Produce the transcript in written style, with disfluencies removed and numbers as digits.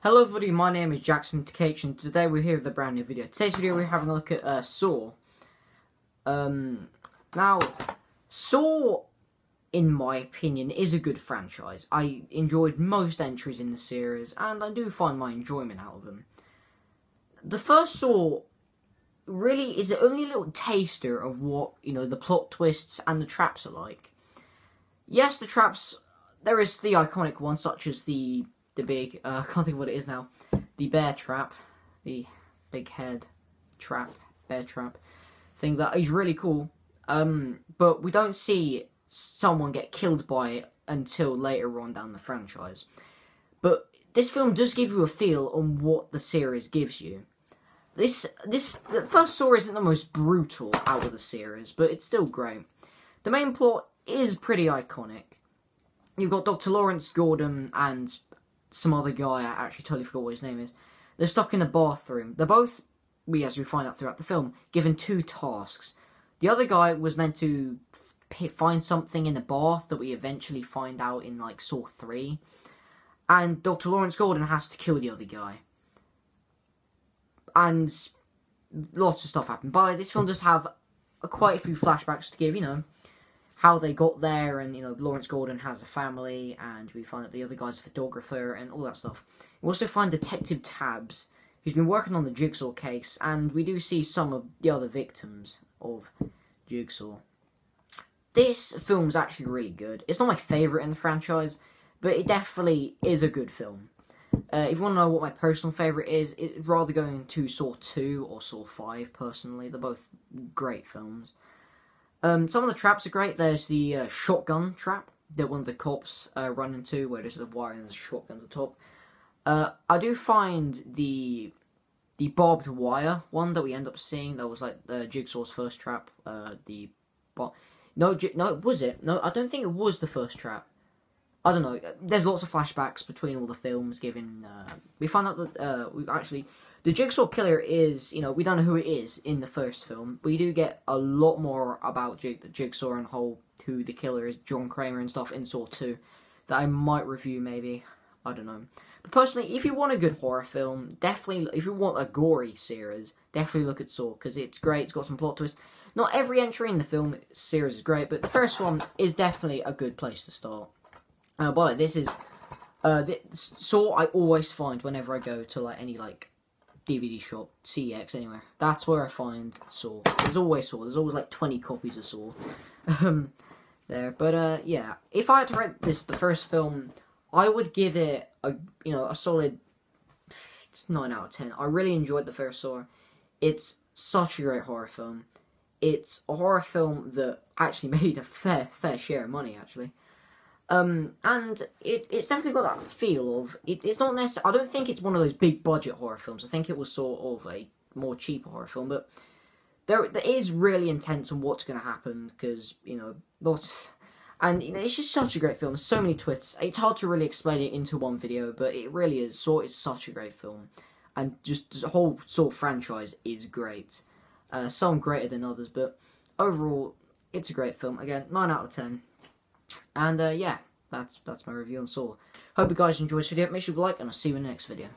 Hello everybody, my name is Jackson TKH and today we're here with a brand new video. Today's video we're having a look at Saw. Now, Saw, in my opinion, is a good franchise. I enjoyed most entries in the series and I do find my enjoyment out of them. The first Saw really is only a little taster of what, the plot twists and the traps are like. Yes, the traps, there is the iconic ones such as the big, I can't think of what it is now, the bear trap, the big head trap, bear trap thing that is really cool, but we don't see someone get killed by it until later on down the franchise. But this film does give you a feel on what the series gives you. The first Saw isn't the most brutal out of the series, but it's still great. The main plot is pretty iconic. You've got Dr. Lawrence Gordon and some other guy, I actually totally forgot what his name is. They're stuck in a bathroom. They're both, as we find out throughout the film, given two tasks. The other guy was meant to find something in the bath that we eventually find out in, like, Saw 3. And Dr. Lawrence Gordon has to kill the other guy. And lots of stuff happened. But this film does have quite a few flashbacks to give, how they got there, and, Lawrence Gordon has a family, and we find out the other guy's a photographer, and all that stuff. We also find Detective Tabbs, who's been working on the Jigsaw case, and we do see some of the other victims of Jigsaw. This film's actually really good. It's not my favourite in the franchise, but it definitely is a good film. If you want to know what my personal favourite is, it's rather going to Saw 2 or Saw 5, personally. They're both great films. Some of the traps are great. There's the shotgun trap that one of the cops run into, where there's a wire and there's a shotgun at the top. I do find the barbed wire one that we end up seeing, that was like Jigsaw's first trap. No, was it? No, I don't think it was the first trap. I don't know. There's lots of flashbacks between all the films giving... we find out that the Jigsaw killer is, we don't know who it is in the first film. We do get a lot more about Jigsaw and who the killer is, John Kramer and stuff, in Saw 2, that I might review maybe. I don't know. But personally, if you want a good horror film, definitely, if you want a gory series, definitely look at Saw, because it's great, it's got some plot twists. Not every entry in the film series is great, but the first one is definitely a good place to start. But this is, Saw I always find whenever I go to, any, DVD shop, CX, anywhere. That's where I find Saw. There's always Saw. There's always, 20 copies of Saw. There. But, yeah. If I had to rate the first film, I would give it a solid, it's 9 out of 10. I really enjoyed the first Saw. It's such a great horror film. It's a horror film that actually made a fair share of money, actually. And it's definitely got that feel of, it's not necessarily, I don't think it's one of those big budget horror films. I think it was sort of a more cheaper horror film, but there is really intense on what's going to happen, because, it's just such a great film. There's so many twists. It's hard to really explain it into one video, but it really is. Saw is such a great film, and just the whole Saw franchise is great. Some greater than others, but overall, it's a great film. Again, 9 out of 10. And, yeah, that's my review on Saw. Hope you guys enjoyed this video. Make sure to like, and I'll see you in the next video.